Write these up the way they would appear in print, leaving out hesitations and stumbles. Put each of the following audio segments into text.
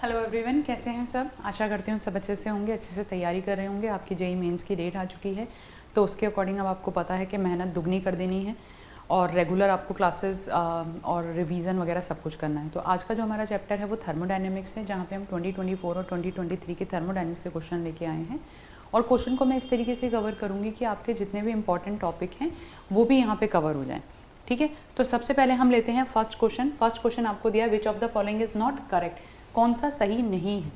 Hello everyone, कैसे हैं सब। आशा करती हूँ सब अच्छे से होंगे, अच्छे से तैयारी कर रहे होंगे। आपकी जेईई मेंस की डेट आ चुकी है, तो उसके अकॉर्डिंग अब आपको पता है कि मेहनत दुगनी कर देनी है और रेगुलर आपको क्लासेस और रिवीजन वगैरह सब कुछ करना है। तो आज का जो हमारा चैप्टर है वो थर्मोडायनेमिक्स है, जहाँ पे हम 2024 और 2023 के थर्मोडायनेमिक्स के क्वेश्चन लेके आए हैं। और क्वेश्चन को मैं इस तरीके से कवर करूँगी कि आपके जितने भी इंपॉर्टेंट टॉपिक हैं वो भी यहाँ पे कवर हो जाएं। ठीक है, तो सबसे पहले हम लेते हैं फर्स्ट क्वेश्चन। फर्स्ट क्वेश्चन आपको दिया, which of the following is not correct. कौन सा सही नहीं है,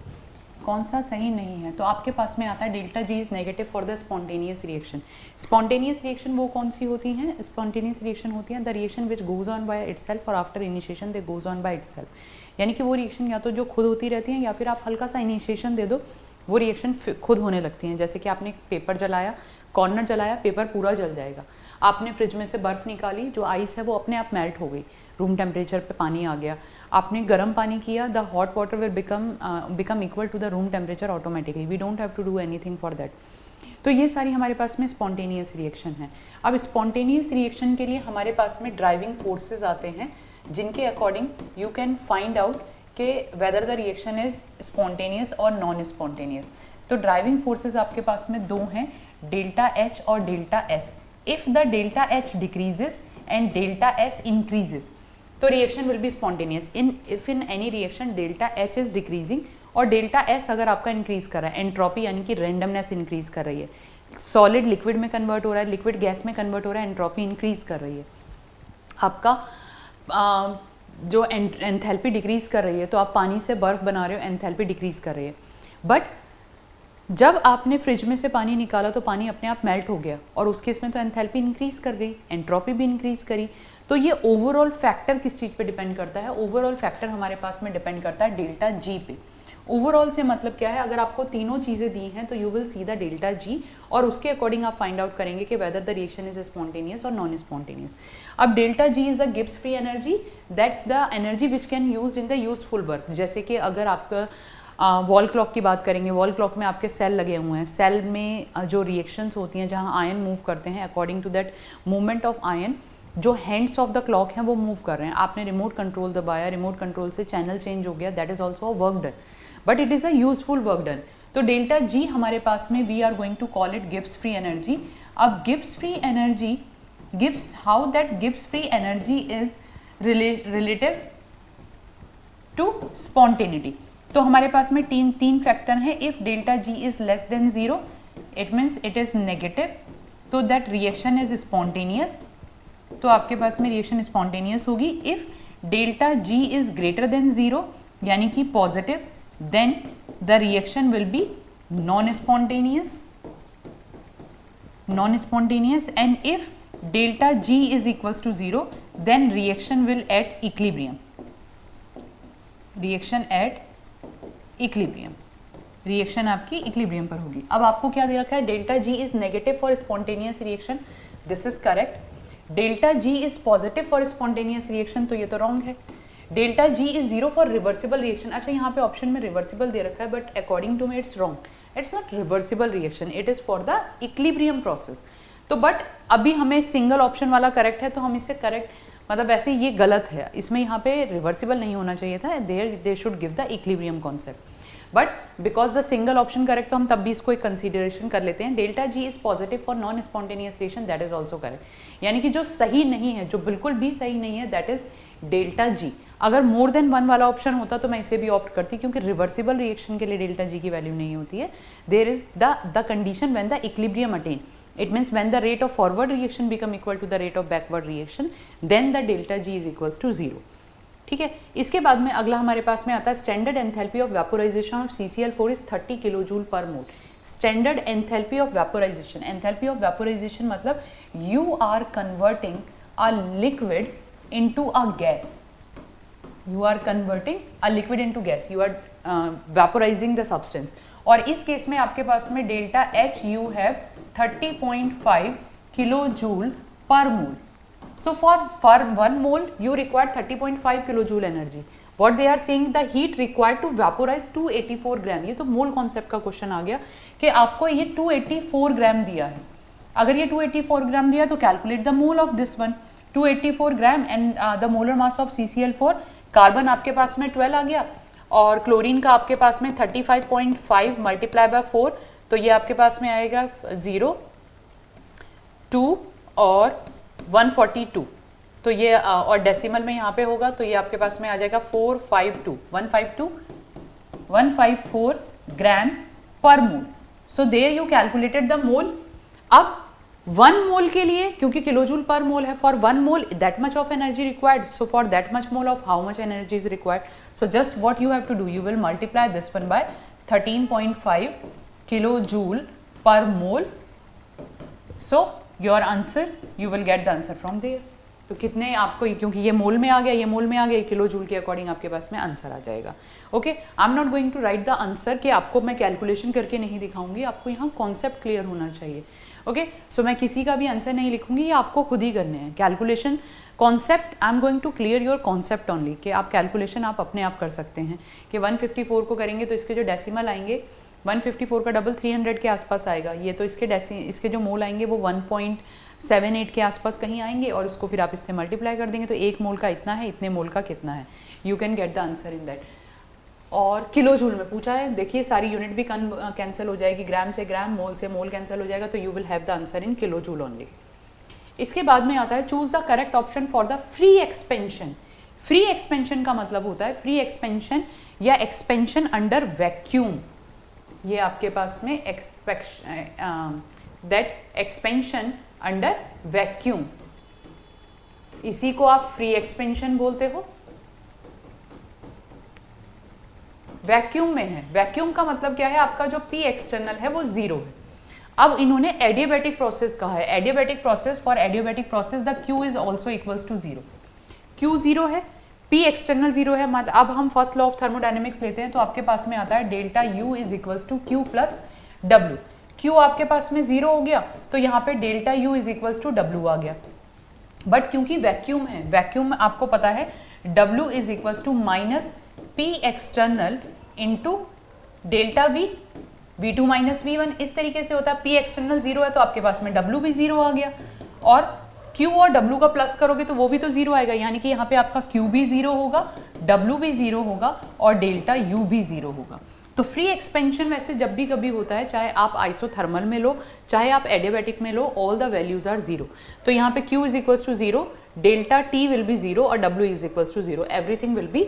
कौन सा सही नहीं है। तो आपके पास में आता है delta G is negative for the spontaneous reaction. Spontaneous reaction वो कौन सी होती हैं? स्पॉन्टेनियस रिएक्शन होती है the reaction which goes on by itself और after initiation they goes on by itself. यानी कि वो रिएक्शन या तो जो खुद होती रहती हैं या फिर आप हल्का सा इनिशिएशन दे दो, वो रिएक्शन खुद होने लगती हैं। जैसे कि आपने पेपर जलाया, कॉर्नर जलाया, पेपर पूरा जल जाएगा। आपने फ्रिज में से बर्फ़ निकाली, जो आइस है वो अपने आप मेल्ट हो गई, रूम टेम्परेचर पे पानी आ गया। आपने गर्म पानी किया, the hot water will become equal to the room temperature automatically, we don't have to do anything for that. तो ये सारी हमारे पास में स्पॉन्टेनियस रिएक्शन है। अब स्पॉन्टेनियस रिएक्शन के लिए हमारे पास में ड्राइविंग फोर्सेज आते हैं, जिनके according you can find out कि whether the reaction is spontaneous और नॉन स्पॉन्टेनियस। तो ड्राइविंग फोर्सेज आपके पास में दो हैं, डेल्टा एच और delta S. If the delta H decreases and delta S increases, तो reaction will be spontaneous. If in any reaction delta H is decreasing और डेल्टा एस अगर आपका इंक्रीज कर रहा है, एंट्रोपी यानी कि रैंडमनेस इंक्रीज कर रही है, सॉलिड लिक्विड में कन्वर्ट हो रहा है, लिक्विड गैस में कन्वर्ट हो रहा है, एंट्रोपी इंक्रीज कर रही है, आपका जो एंथैल्पी डिक्रीज कर रही है। तो आप पानी से बर्फ बना रहे हो, एंथैल्पी डिक्रीज कर रही है। बट जब आपने फ्रिज में से पानी निकाला तो पानी अपने आप मेल्ट हो गया और उस केस में तो एंथैल्पी इंक्रीज कर गई, एंट्रोपी भी इंक्रीज करी। तो ये ओवरऑल फैक्टर किस चीज़ पे डिपेंड करता है? ओवरऑल फैक्टर हमारे पास में डिपेंड करता है डेल्टा जी पे। ओवरऑल से मतलब क्या है? अगर आपको तीनों चीज़ें दी हैं तो you will see the delta G और उसके अकॉर्डिंग आप फाइंड आउट करेंगे कि whether the reaction is spontaneous और नॉन स्पॉन्टेनियस। अब delta G is the Gibbs free energy, that the energy which can use in the useful work. जैसे कि अगर आपका वॉल क्लॉक की बात करेंगे, वॉल क्लॉक में आपके सेल लगे हुए हैं, सेल में जो रिएक्शंस होती हैं, जहाँ आयन मूव करते हैं, according to that movement of ion जो हैंड्स ऑफ द क्लॉक हैं वो मूव कर रहे हैं। आपने रिमोट कंट्रोल दबाया, रिमोट कंट्रोल से चैनल चेंज हो गया, that is also work done, but it is a useful work done. तो डेल्टा जी हमारे पास में we are going to call it Gibbs free energy. अब Gibbs free energy, Gibbs how that Gibbs free energy is relative to spontaneity. तो हमारे पास में तीन फैक्टर हैं। If delta G is less than zero, it means it is negative, तो that reaction is spontaneous. तो आपके पास में रिएक्शन स्पॉन्टेनियस होगी। If delta G is greater than zero यानी कि positive, then the reaction will be non spontaneous, and if delta G is equals to zero, then reaction will at equilibrium, reaction आपकी equilibrium पर होगी। अब आपको क्या दे रखा है? Delta G is negative for spontaneous reaction, this is correct. Delta G is positive for spontaneous reaction, तो ये तो रॉन्ग है। Delta G is zero for reversible reaction. अच्छा, यहाँ पे ऑप्शन में रिवर्सिबल दे रखा है, but according to me it's wrong, it's not reversible reaction, it is for the equilibrium process. तो बट अभी हमें सिंगल ऑप्शन वाला करेक्ट है, तो हम इसे करेक्ट, मतलब वैसे ये गलत है, इसमें यहाँ पे रिवर्सिबल नहीं होना चाहिए था, they should give the equilibrium concept, but because the single option correct, तो हम तब भी इसको एक कंसीडरेशन कर लेते हैं। Delta G is positive for non spontaneous reaction, that is also correct. यानी कि जो सही नहीं है, जो बिल्कुल भी सही नहीं है, दैट इज डेल्टा जी। अगर मोर देन वन वाला ऑप्शन होता तो मैं इसे भी ऑप्ट करती, क्योंकि रिवर्सिबल रिएक्शन के लिए डेल्टा जी की वैल्यू नहीं होती है। There is the condition when the equilibrium attain, it means when the rate of forward reaction become equal to the rate of backward reaction, then the delta G is equals to 0। ठीक है, इसके बाद में अगला हमारे पास में आता है standard enthalpy of vaporisation of CCl4 is 30 kilojoule per mole. Standard enthalpy of vaporisation, enthalpy of vaporisation मतलब you are converting a liquid into a gas, you are converting a liquid into gas, you are vaporising the substance. और इस case में आपके पास में delta H you have 30.5 kilojoule per mole. So for 1 mole you require 30.5 kilojoule energy. What they are saying, the heat required to vaporize 284 ग्राम। ये तो mole concept का question आ गया कि आपको ये 284 ग्राम दिया है। अगर ये 284 ग्राम दिया तो calculate the mole of this one, 284 gram and the molar mass of CCl4, carbon आपके पास में 12 आ गया, और क्लोरीन का आपके पास में 35.5 मल्टीप्लाई बाय 4, तो ये आपके पास में आएगा 0, 2 और 142, तो ये और डेसिमल में यहाँ पे होगा तो ये आपके पास में आ जाएगा 154 gram per mole. So there you calculated the mole. अब 1 मोल के लिए, क्योंकि किलोजूल पर मोल है, for 1 mole that much of energy required, so for that much mole of how much energy is required, so just what you have to do, you will multiply this one by 13.5 kilojoule per mole. So your answer, you will get the answer from there. तो कितने आपको, क्योंकि ये मोल में आ गया, ये मोल में आ गया, किलो जूल के अकॉर्डिंग आपके पास में आंसर आ जाएगा। Okay, I am not going to write the answer, कि आपको मैं कैलकुलेशन करके नहीं दिखाऊंगी, आपको यहाँ कॉन्सेप्ट क्लियर होना चाहिए। ओके, सो मैं किसी का भी आंसर नहीं लिखूंगी, ये आपको खुद ही करने हैं calculation. Concept I am going to clear your concept only, कि आप कैलकुलेशन आप अपने आप कर सकते हैं। कि 154 को करेंगे तो इसके जो डेसिमल आएंगे, 154 का डबल 300 के आसपास आएगा, ये तो इसके जो मोल आएंगे वो 1.78 के आसपास कहीं आएंगे, और उसको फिर आप इससे मल्टीप्लाई कर देंगे तो 1 मोल का इतना है, इतने मोल का कितना है, you can get the answer in that. और किलो जूल में पूछा है, देखिए सारी यूनिट भी कैंसिल हो जाएगी, ग्राम से ग्राम, मोल से मोल कैंसिल हो जाएगा, तो you will have the answer in kilo joule only. इसके बाद में आता है choose the correct option for the free expansion. Free expansion का मतलब होता है फ्री एक्सपेंशन या एक्सपेंशन अंडर वैक्यूम। ये आपके पास में दैट एक्सपेंशन अंडर वैक्यूम, इसी को आप फ्री एक्सपेंशन बोलते हो। वैक्यूम में है, वैक्यूम का मतलब क्या है, आपका जो पी एक्सटर्नल है वो 0 है। अब इन्होंने एडियाबैटिक प्रोसेस कहा है, adiabatic process, for adiabatic process the Q is also equals to 0। Q 0 है, P एक्सटर्नल 0 है। मतलब अब हम फर्स्ट लॉ ऑफ थर्मोडायनेमिक्स लेते हैं तो आपके पास में आता है delta U is equals to Q plus W। Q आपके पास में 0 हो गया तो यहाँ पे delta U is equals to W आ गया। बट क्योंकि वैक्यूम है, वैक्यूम में आपको पता है W is equals to minus P external into delta V, V2 minus V1, इस तरीके से होता है। P एक्सटर्नल 0 है तो आपके पास में W भी 0 आ गया, और Q और W का प्लस करोगे तो वो भी तो 0 आएगा, यानी कि यहाँ पे आपका Q भी 0 होगा, W भी 0 होगा और डेल्टा U भी 0 होगा। तो फ्री एक्सपेंशन वैसे जब भी कभी होता है, चाहे आप आइसोथर्मल में लो चाहे आप एडियाबैटिक में लो, ऑल द वैल्यूज आर 0। तो यहाँ पे Q is equals to 0, delta T will be 0 और W is equals to 0, everything will be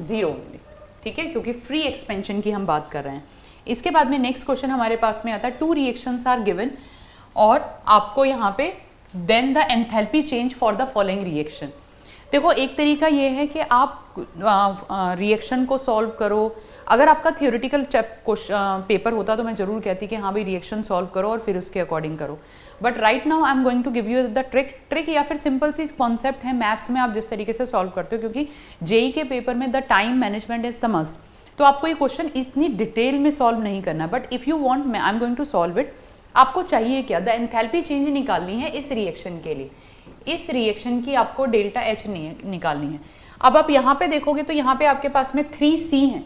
0 only. ठीक है, क्योंकि फ्री एक्सपेंशन की हम बात कर रहे हैं। इसके बाद में नेक्स्ट क्वेश्चन हमारे पास में आता है 2 रिएक्शंस आर गिवन, और आपको यहाँ पे then the enthalpy change for the following reaction. देखो एक तरीका ये है कि आप रिएक्शन को सॉल्व करो। अगर आपका थियोरेटिकल पेपर होता तो मैं जरूर कहती कि हाँ भाई रिएक्शन सॉल्व करो और फिर उसके अकॉर्डिंग करो, but right now I am going to give you the trick या फिर सिंपल सी कॉन्सेप्ट है मैथ्स में आप जिस तरीके से सॉल्व करते हो, क्योंकि जेई के पेपर में the time management is the must. तो आपको ये क्वेश्चन इतनी डिटेल में सॉल्व नहीं करना, but if you want I am going to solve it. आपको चाहिए क्या, द एंथैल्पी चेंज निकालनी है इस रिएक्शन के लिए, इस रिएक्शन की आपको डेल्टा एच निकालनी है। अब आप यहाँ पे देखोगे तो यहाँ पे आपके पास में 3C हैं,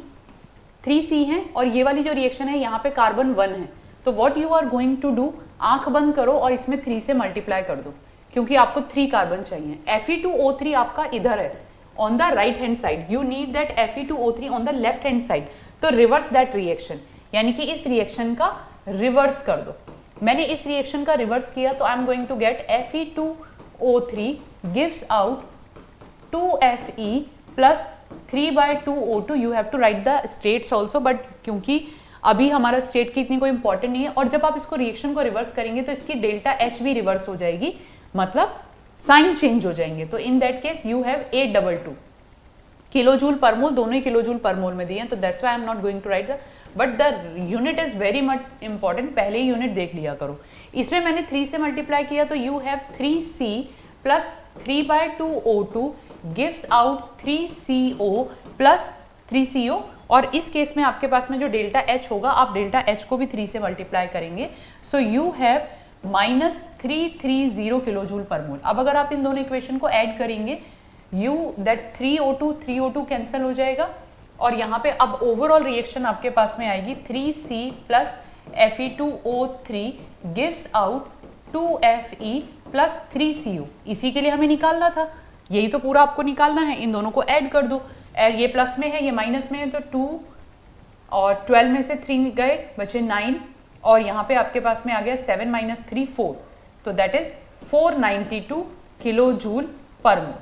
3C हैं, और ये वाली जो रिएक्शन है यहाँ पे कार्बन 1 है। तो what you are going to do, आंख बंद करो और इसमें 3 से मल्टीप्लाई कर दो, क्योंकि आपको 3 कार्बन चाहिए। Fe2O3 आपका इधर है on the right hand side, you need that Fe2O3 on the left hand side, तो रिवर्स दैट रिएक्शन, यानी कि इस रिएक्शन का रिवर्स कर दो। मैंने इस रिएक्शन का रिवर्स किया तो I am going to get Fe2O3 gives out 2Fe plus 3/2O2। You have to write the states also, but क्योंकि अभी हमारा स्टेट की इतनी कोई इंपॉर्टेंट नहीं है, और जब आप इसको रिएक्शन को रिवर्स करेंगे तो इसकी डेल्टा एच भी रिवर्स हो जाएगी, मतलब साइन चेंज हो जाएंगे। तो in that case you have 822 kilo joule per mole, दोनों ही किलो जूल पर मोल में दिए हैं, तो that's why I am not going to write the, but the unit is very much important, पहले ही यूनिट देख लिया करो। इसमें मैंने 3 से मल्टीप्लाई किया तो you have 3C plus 3/2O2 gives out 3CO plus 3CO, और इस केस में आपके पास में जो डेल्टा एच होगा, आप डेल्टा एच को भी 3 से मल्टीप्लाई करेंगे, so you have -330 kilo joule per mole. अब अगर आप इन दोनों इक्वेशन को ऐड करेंगे, यू दैट 3O2 कैंसिल हो जाएगा, और यहाँ पे अब ओवरऑल रिएक्शन आपके पास में आएगी 3C plus Fe2O3 gives out 2Fe plus 3CO। इसी के लिए हमें निकालना था, यही तो पूरा आपको निकालना है। इन दोनों को ऐड कर दो, ये प्लस में है, ये माइनस में है, तो 2 और 12 में से 3 गए, बचे 9, और यहाँ पे आपके पास में आ गया 7 माइनस 3 4, तो that is 492 kilo joule per मोल।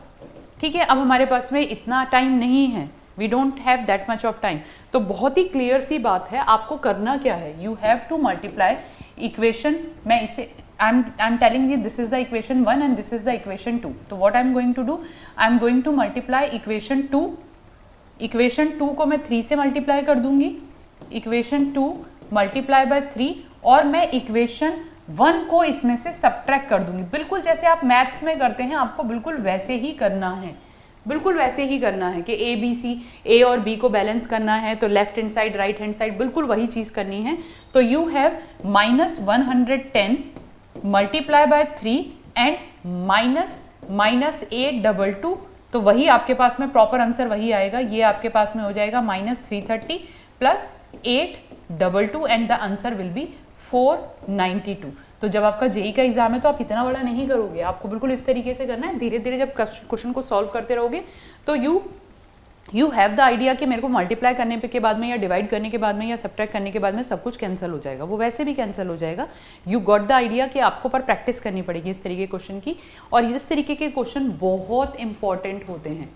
ठीक है, अब हमारे पास में इतना टाइम नहीं है, we don't have that much of time, तो बहुत ही क्लियर सी बात है, आपको करना क्या है, you have to multiply equation, मैं इसे I am telling you this is the equation 1 and this is the equation 2, तो what I am going to do, I am going to multiply equation 2, equation 2 को मैं 3 से multiply कर दूंगी, equation 2 multiply by 3, और मैं इक्वेशन 1 को इसमें से सब्ट्रैक्ट कर दूंगी, बिल्कुल जैसे आप मैथ्स में करते हैं, आपको बिल्कुल वैसे ही करना है, बिल्कुल वैसे ही करना है कि ए बी सी, ए और बी को बैलेंस करना है, तो left hand side right hand side बिल्कुल वही चीज करनी है। तो you have -110 multiply by 3 and -822, तो वही आपके पास में प्रॉपर आंसर वही आएगा, ये आपके पास में हो जाएगा -330 plus 822 and the answer will be 492। तो जब आपका जेई का एग्जाम है तो आप इतना बड़ा नहीं करोगे, आपको बिल्कुल इस तरीके से करना है, धीरे धीरे जब क्वेश्चन को सॉल्व करते रहोगे तो यू हैव द आइडिया कि मेरे को मल्टीप्लाई करने के बाद में या डिवाइड करने के बाद में या सब्ट्रैक्ट करने के बाद में सब कुछ कैंसिल हो जाएगा, वो वैसे भी कैंसिल हो जाएगा। यू गॉट द आइडिया कि आपको पर प्रैक्टिस करनी पड़ेगी इस तरीके के क्वेश्चन की, और इस तरीके के क्वेश्चन बहुत इंपॉर्टेंट होते हैं,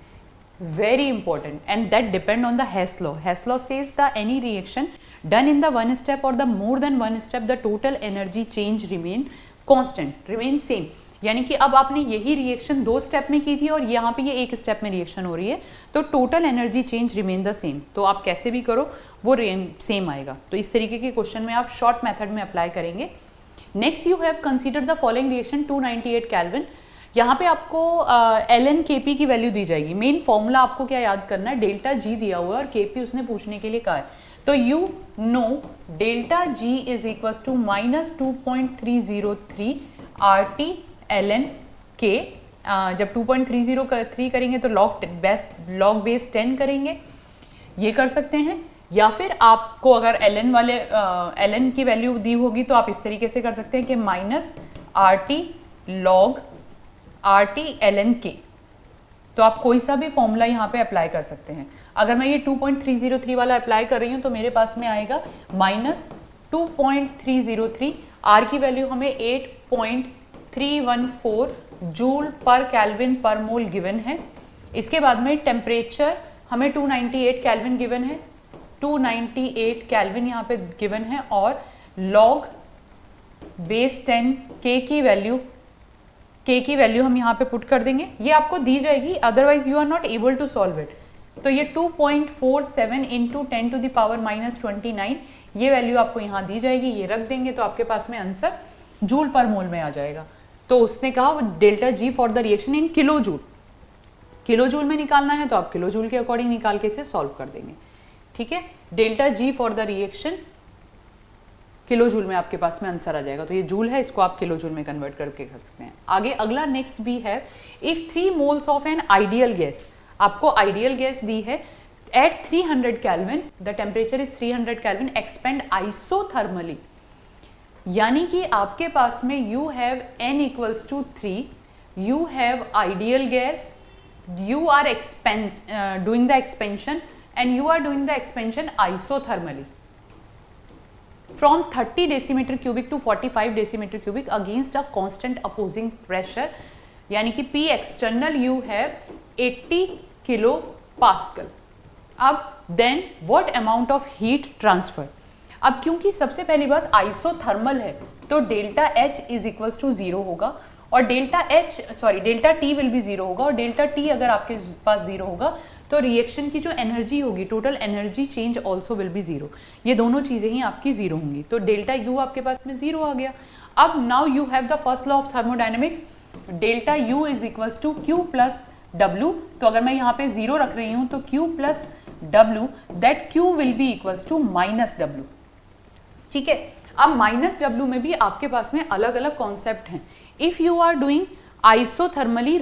very important, and that depend on the Hess law. Hess law says that any reaction done in the one step or the more than one step, the total energy change remain constant, remain same. यानी कि अब आपने यही reaction 2 step में की थी और यहाँ पे ये 1 स्टेप में रिएक्शन हो रही है, तो total energy change remain the same, तो आप कैसे भी करो वो सेम आएगा। तो इस तरीके के क्वेश्चन में आप शॉर्ट मेथड में अप्लाई करेंगे। Next you have consider the following reaction 298 kelvin, यहाँ पे आपको ln kp की वैल्यू दी जाएगी। मेन फॉर्मूला आपको क्या याद करना है, डेल्टा जी दिया हुआ है और kp उसने पूछने के लिए कहा है, तो you know delta G is equal to -2.303 RT ln k, जब 2.303 करेंगे तो लॉग बेस 10 करेंगे, ये कर सकते हैं। या फिर आपको अगर ln की वैल्यू दी होगी तो आप इस तरीके से कर सकते हैं कि -RT log RT ln k, तो आप कोई सा भी फॉर्मूला यहाँ पे अप्लाई कर सकते हैं। अगर मैं ये 2.303 वाला अप्लाई कर रही हूँ तो मेरे पास में आएगा -2.303, R की वैल्यू हमें 8.314 जूल पर केल्विन पर मोल गिवन है। इसके बाद में टेम्परेचर हमें 298 केल्विन गिवन है, 298 केल्विन यहाँ पे गिवन है, और लॉग बेस 10 k की वैल्यू हम यहाँ पे पुट कर देंगे, ये आपको दी जाएगी, otherwise you are not able to solve it. तो ये 2.47 इंटू 10 टू द पावर -29, ये वैल्यू आपको यहाँ दी जाएगी, ये रख देंगे तो आपके पास में आंसर जूल पर मोल में आ जाएगा। तो उसने कहा delta G for the reaction in kilo joule में निकालना है तो आप किलो जूल के अकॉर्डिंग निकाल के इसे सॉल्व कर देंगे। ठीक है, delta ji for the reaction kilo joule में आपके पास में आंसर आ जाएगा, तो ये जूल है, इसको आप किलो जूल में कन्वर्ट करके कर सकते हैं। आगे अगला नेक्स्ट भी है, if 3 moles of an ideal gas, आपको आइडियल गैस दी है at 300 kelvin, the temperature is 300 kelvin, expand isothermally, यानी कि आपके पास में you have n equals to 3, you have ideal gas, you are doing the expansion and you are doing the expansion isothermally from 30 decimeter cubic to 45 decimeter cubic against a constant opposing pressure, यानी कि P external you have 80 kilo pascal. अब then what amount of heat transfer, अब क्योंकि सबसे पहली बात isothermal है तो delta H is equals to 0 होगा, और डेल्टा T विल बी 0 होगा, और डेल्टा T अगर आपके पास 0 होगा तो रिएक्शन की जो एनर्जी होगी, total energy change also will be 0, ये दोनों चीजें ही आपकी 0 होंगी, तो डेल्टा U आपके पास में 0 आ गया। अब now you have the first law of thermodynamics, delta U is equals to Q plus W, तो अगर मैं यहाँ पे 0 रख रही हूँ तो Q plus W, that Q will be equals to -W। ठीक है, अब -W में भी आपके पास में अलग अलग कॉन्सेप्ट हैं। If you are doing isothermally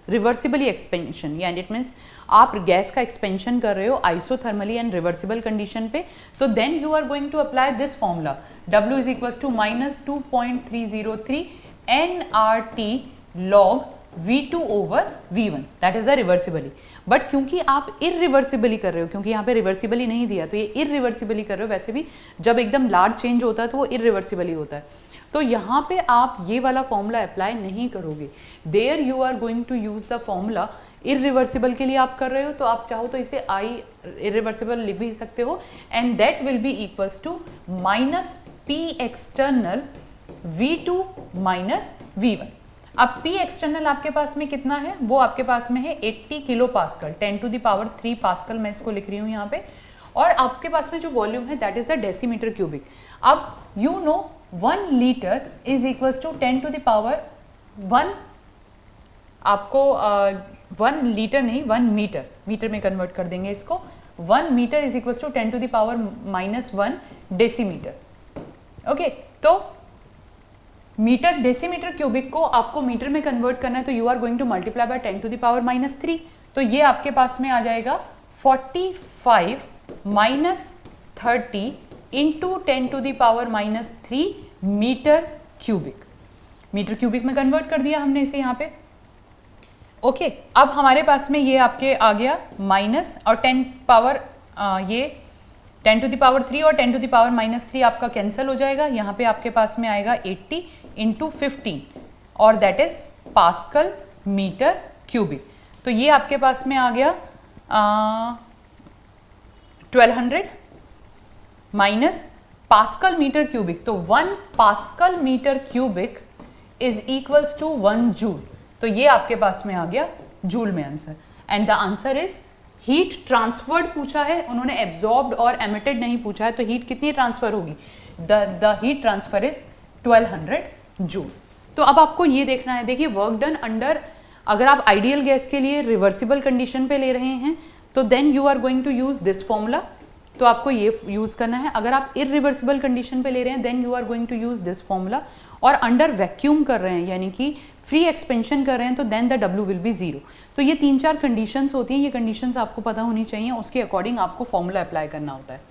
reversibly expansion, यानी इट मीन्स आप गैस का एक्सपेंशन कर रहे हो आइसोथर्मली एंड रिवर्सिबल कंडीशन पे, तो then you are going to apply this formula, W is equals to -2.303 nRT log V2 over V1, that is the reversibly. But क्योंकि आप इरिवर्सिबली कर रहे हो, क्योंकि यहाँ पे रिवर्सिबली नहीं दिया तो ये इरिवर्सिबली कर रहे हो, वैसे भी जब एकदम लार्ज चेंज होता है तो वो इरिवर्सिबली होता है, तो यहाँ पे आप ये वाला फॉर्मूला अप्लाई नहीं करोगे। There you are going to use the formula, irreversible के लिए आप कर रहे हो तो आप चाहो तो इसे आई इरिवर्सिबल लिख भी सकते हो, and that will be equals to minus P external V2 minus V1। अब P एक्सटर्नल आपके पास में कितना है, वो आपके पास में है 80 kilo pascal, 10 to the power 3 pascal मैं इसको लिख रही हूँ यहाँ पे, और आपके पास में जो वॉल्यूम है that is the decimetre cubic. अब you know 1 litre is equals to 10 to the power 1, आपको 1 लीटर नहीं 1 मीटर, मीटर में कन्वर्ट कर देंगे इसको, 1 metre is equals to 10 to the power -1 decimetre. Okay, तो मीटर डेसीमीटर क्यूबिक को आपको मीटर में कन्वर्ट करना है तो you are going to multiply by 10 to the power -3, तो ये आपके पास में आ जाएगा 45 minus 30 into 10 to the power -3 metre cubic. Metre cubic में कन्वर्ट कर दिया हमने इसे यहाँ पे। ओके, अब हमारे पास में ये आपके आ गया माइनस और 10 पावर ये 10 टू द पावर 3 और 10 टू द पावर -3 आपका कैंसिल हो जाएगा, यहाँ पे आपके पास में आएगा 80 इंटू 15 और that is pascal metre cubic. तो ये आपके पास में आ गया 1200 माइनस पास्कल मीटर क्यूबिक, तो 1 pascal metre cubic is equals to 1 joule, तो ये आपके पास में आ गया जूल में answer. And the answer is heat transferred पूछा है, उन्होंने एब्जॉर्ब्ड और एमिटेड नहीं पूछा है, तो हीट कितनी ट्रांसफर होगी, the heat transfer is 1200 joule. तो अब आपको ये देखना है, देखिए वर्क डन अंडर, अगर आप आइडियल गैस के लिए रिवर्सिबल कंडीशन पे ले रहे हैं तो then you are going to use this formula, तो आपको ये यूज करना है। अगर आप इरिवर्सिबल कंडीशन पे ले रहे हैं then you are going to use this formula, और अंडर वैक्यूम कर रहे हैं यानी कि फ्री एक्सपेंशन कर रहे हैं तो then the W will be 0। तो ये 3-4 कंडीशंस होती हैं, ये कंडीशंस आपको पता होनी चाहिए, उसके अकॉर्डिंग आपको फॉर्मूला अप्लाई करना होता है।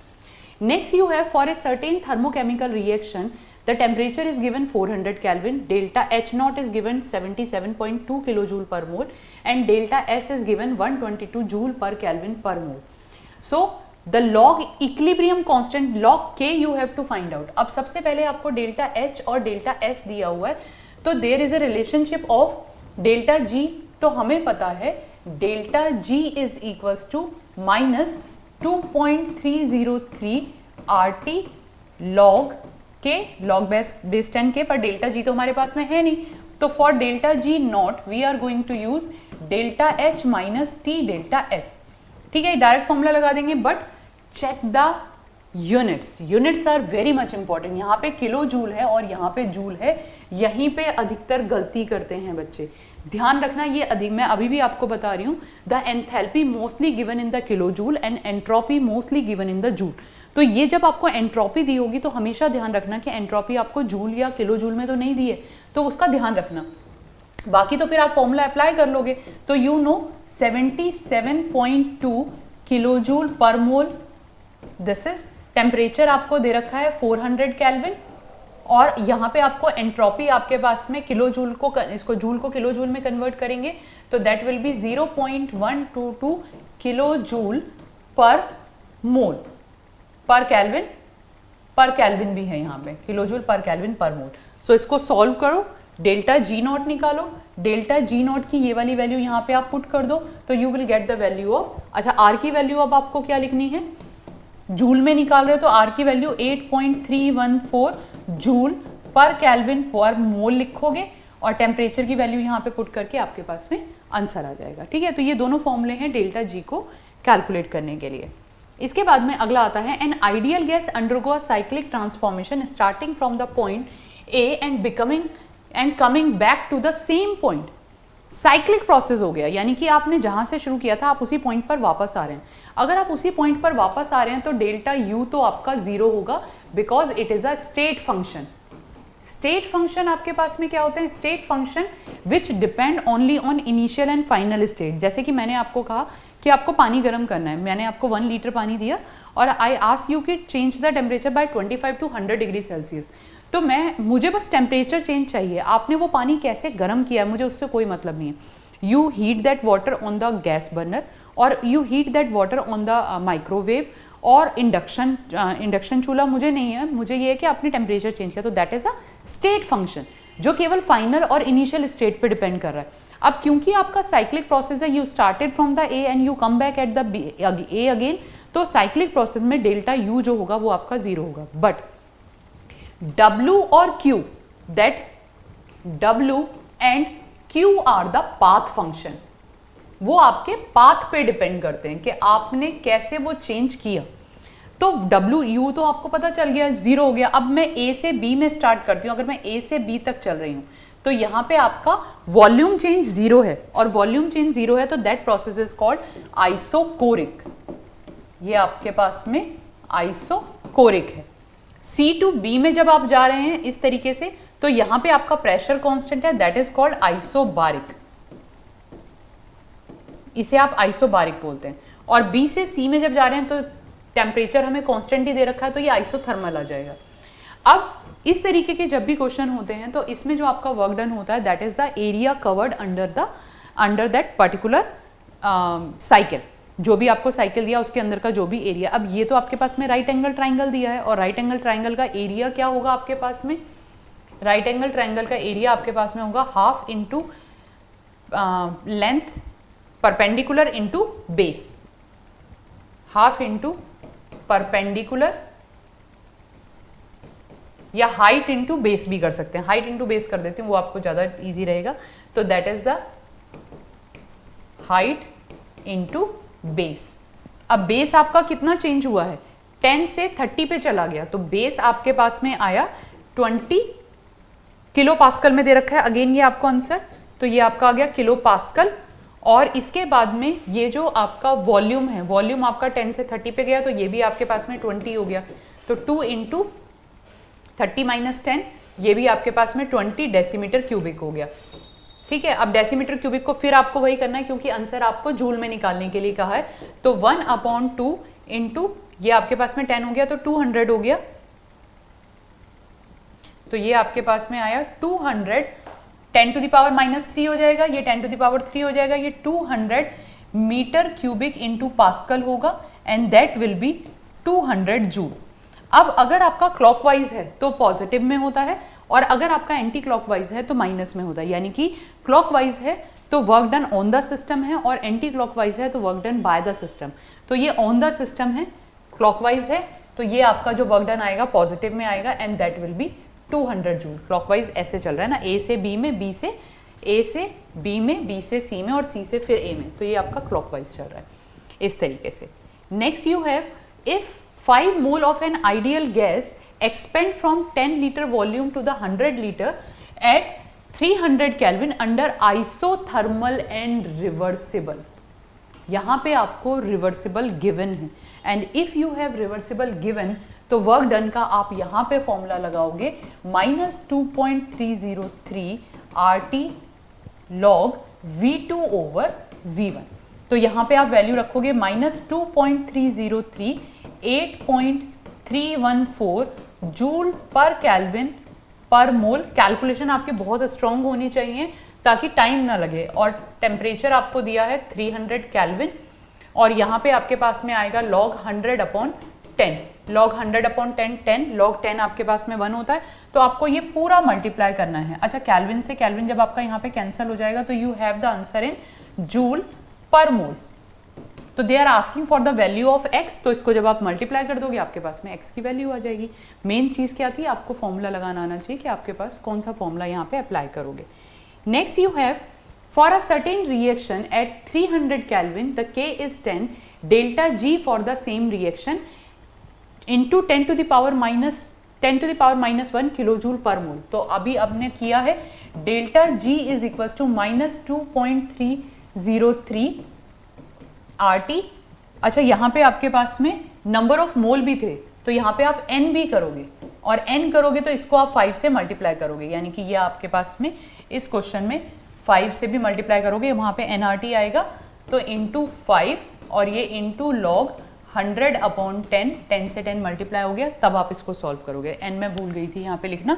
Next you have for a certain thermochemical reaction the temperature is given 400 Kelvin, delta H naught is given 77.2 kilojoule per mole and delta S is given 122 joule per Kelvin per mole. So the log equilibrium constant log K you have to find out. अब सबसे पहले आपको delta H और delta S दिया हुआ है, तो there is a relationship of delta G, तो हमें पता है delta G is equals to minus 2.303 RT log के log base 10 के, पर डेल्टा जी तो हमारे पास में है नहीं, तो for delta G not we are going to use delta H minus T delta S. ठीक है, डायरेक्ट फॉर्मूला लगा देंगे, but check the units, units are very much important. यहाँ पे किलो जूल है और यहाँ पे जूल है, यहीं पे अधिकतर गलती करते हैं बच्चे, ध्यान रखना। ये अधिक मैं अभी भी आपको बता रही हूँ, the enthalpy mostly given in the kilo joule and entropy mostly given in the joule. तो ये जब आपको एंट्रोपी दी होगी तो हमेशा ध्यान रखना कि एंट्रोपी आपको जूल या किलो जूल में तो नहीं दी है, तो उसका ध्यान रखना। बाकी तो फिर आप फॉर्मूला अप्लाई कर लोगे, तो you no 77.2 kilo joule per mole, this is temperature आपको दे रखा है 400 केल्विन, और यहाँ पे आपको एंट्रोपी आपके पास में किलो जूल को, इसको जूल को किलो जूल में कन्वर्ट करेंगे तो that will be 0.122 kilo joule per mole पर केल्विन, पर केल्विन भी है यहाँ पे, किलो जूल पर केल्विन पर मोल। सो इसको सॉल्व करो, डेल्टा जी नॉट निकालो, डेल्टा जी नॉट की ये वाली वैल्यू यहाँ पे आप पुट कर दो तो you will get the value of, अच्छा आर की वैल्यू अब आपको क्या लिखनी है, जूल में निकाल रहे हो तो आर की वैल्यू 8.314 जूल पर केल्विन पर मोल लिखोगे, और टेम्परेचर की वैल्यू यहाँ पे पुट करके आपके पास में आंसर आ जाएगा। ठीक है, तो ये दोनों फॉर्मूले हैं डेल्टा जी को कैलकुलेट करने के लिए। इसके बाद में अगला आता है, an ideal gas undergo cyclic transformation starting from the point A and becoming and coming back to the same point. Cyclic process हो गया, यानी कि आपने जहां से शुरू किया था आप उसी पॉइंट पर वापस आ रहे हैं। अगर आप उसी पॉइंट पर वापस आ रहे हैं तो डेल्टा यू तो आपका 0 होगा, because it is a state function. State function आपके पास में क्या होते हैं, state function which depend only on initial and final state. जैसे कि मैंने आपको कहा कि आपको पानी गर्म करना है, मैंने आपको 1 लीटर पानी दिया और आई आस्क यू कि change the temperature by 25 to 100 degree Celsius, तो मुझे बस टेम्परेचर चेंज चाहिए, आपने वो पानी कैसे गर्म किया मुझे उससे कोई मतलब नहीं है। You heat that water on the gas burner और you heat that water on the microwave और इंडक्शन चूल्हा मुझे नहीं है, मुझे ये है कि आपने टेम्परेचर चेंज किया। तो that is a state function जो केवल फाइनल और इनिशियल स्टेट पे डिपेंड कर रहा है। अब क्योंकि आपका साइक्लिक प्रोसेस है, you started from the A and you come back at the A again, तो साइक्लिक प्रोसेस में डेल्टा यू जो होगा वो आपका 0 होगा। बट W और Q, that W and Q are the path function, वो आपके पाथ पे डिपेंड करते हैं कि आपने कैसे वो चेंज किया। तो W U तो आपको पता चल गया 0 हो गया। अब मैं A से B में स्टार्ट करती हूँ, अगर मैं A से B तक चल रही हूँ तो यहाँ पे आपका वॉल्यूम चेंज 0 है, और वॉल्यूम चेंज 0 है तो that process is called isochoric. ये आपके पास में आइसोकोरिक है। C टू B में जब आप जा रहे हैं इस तरीके से तो यहां पे आपका प्रेशर कांस्टेंट है, दैट इज कॉल्ड आइसोबारिक, इसे आप आइसोबारिक बोलते हैं। और B से C में जब जा रहे हैं तो टेम्परेचर हमें कांस्टेंट ही दे रखा है तो ये आइसोथर्मल आ जाएगा। अब इस तरीके के जब भी क्वेश्चन होते हैं तो इसमें जो आपका वर्क डन होता है that is the area covered under that particular cycle. जो भी आपको साइकिल दिया उसके अंदर का जो भी एरिया। अब ये तो आपके पास में राइट एंगल ट्राइंगल दिया है, और राइट एंगल ट्राइंगल का एरिया क्या होगा आपके पास में, राइट एंगल ट्राइंगल का एरिया आपके पास में होगा half into length perpendicular into base, half into perpendicular या हाइट इंटू बेस भी कर सकते हैं। हाइट इंटू बेस कर देते हैं, वो आपको ज्यादा इजी रहेगा। तो that is the height into base. अब बेस आपका कितना चेंज हुआ है, 10 से 30 पे चला गया, तो बेस आपके पास में आया 20 किलो पास्कल में दे रखा है। अगेन ये आपको आंसर, तो ये आपका आ गया किलो पास्कल। और इसके बाद में ये जो आपका वॉल्यूम है, वॉल्यूम आपका 10 से 30 पे गया तो ये भी आपके पास में 20 हो गया। तो 2 इंटू 30 माइनस 10, ये भी आपके पास में 20 डेसीमीटर क्यूबिक हो गया। ठीक है, अब डेसीमीटर क्यूबिक को फिर आपको वही करना है क्योंकि आंसर आपको जूल में निकालने के लिए कहा है। तो 1/2 इंटू ये आपके पास में 10 हो गया तो 200 हो गया। तो ये आपके पास में आया 200, 10 टू द पावर -3 हो जाएगा, ये 10 टू द पावर 3 हो जाएगा, ये 200 मीटर क्यूबिक इंटू पास्कल होगा and that will B 200 joule. अब अगर आपका क्लॉकवाइज है तो पॉजिटिव में होता है, और अगर आपका एंटी क्लॉकवाइज है तो माइनस में होता है। यानी कि क्लॉकवाइज है तो work done on the system है, और एंटी क्लॉकवाइज है तो work done by the system. तो ये ऑन द सिस्टम है, क्लॉकवाइज है तो ये आपका जो वर्क डन आएगा पॉजिटिव में आएगा and that will B 200 joule. Clockwise ऐसे चल रहा है ना, ए से बी में, बी से ए से बी में, बी से सी में और सी से फिर ए में, तो ये आपका क्लॉकवाइज चल रहा है इस तरीके से। Next you have if 5 mole of an ideal gas expand from 10 liter volume to the 100 liter at 300 Kelvin under isothermal and reversible। यहाँ पे आपको रिवर्सिबल गिवन है and if you have reversible given तो वर्क डन का आप यहाँ पे formula लगाओगे -2.303 RT log V2 over V1। तो यहाँ पे आप वैल्यू रखोगे -2.303 8.314 जूल पर केल्विन पर मोल। कैलकुलेशन आपकी बहुत स्ट्रॉन्ग होनी चाहिए ताकि टाइम ना लगे, और टेम्परेचर आपको दिया है 300 केल्विन, और यहाँ पे आपके पास में आएगा log 100/10, log 100/10, 10 log 10 आपके पास में 1 होता है, तो आपको ये पूरा मल्टीप्लाई करना है। अच्छा, केल्विन से केल्विन जब आपका यहाँ पे कैंसिल हो जाएगा तो you have the answer in joule per mole. तो they are asking for the value of x, तो इसको जब आप मल्टीप्लाई कर दोगे आपके पास में x की वैल्यू आ जाएगी। मेन चीज क्या थी, आपको फॉर्मूला लगाना आना चाहिए कि आपके पास कौन सा फॉर्मूला यहाँ पे अप्लाई करोगे। Next you have for a certain reaction at 300 kelvin the k is 10, delta g for the same reaction into 10 to the power -1 kilo joule per mole. तो अभी आपने किया है delta g is equal to -2.303 RT। अच्छा, यहाँ पे आपके पास में नंबर ऑफ मोल भी थे तो यहाँ पे आप n भी करोगे, और n करोगे तो इसको आप 5 से मल्टीप्लाई करोगे, यानी कि ये आपके पास में इस क्वेश्चन में 5 से भी मल्टीप्लाई करोगे, वहाँ पे nRT आएगा तो इंटू 5 और ये इंटू लॉग 100 अपॉन 10, 10 से 10 मल्टीप्लाई हो गया, तब आप इसको सॉल्व करोगे। n मैं भूल गई थी यहाँ पे लिखना,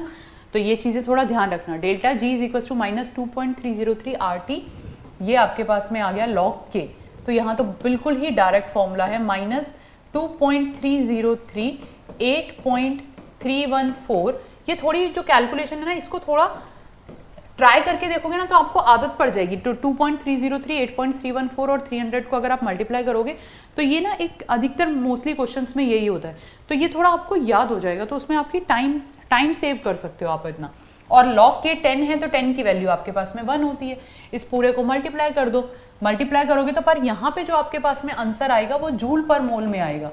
तो ये चीज़ें थोड़ा ध्यान रखना। Delta g is equal to -2.303 RT, ये आपके पास में आ गया log k। तो यहाँ तो बिल्कुल ही डायरेक्ट फॉर्मूला है, -2.303 8.314। ये थोड़ी जो कैलकुलेशन है ना, इसको थोड़ा ट्राई करके देखोगे ना तो आपको आदत पड़ जाएगी। तो 2.303, 8.314 और 300 को अगर आप मल्टीप्लाई करोगे तो ये ना एक अधिकतर मोस्टली क्वेश्चंस में यही होता है, तो ये थोड़ा आपको याद हो जाएगा, तो उसमें आपकी टाइम सेव कर सकते हो आप इतना। और log के 10 है तो 10 की वैल्यू आपके पास में 1 होती है, इस पूरे को मल्टीप्लाई कर दो, मल्टीप्लाई करोगे तो पर यहाँ पे जो आपके पास में आंसर आएगा वो जूल पर मोल में आएगा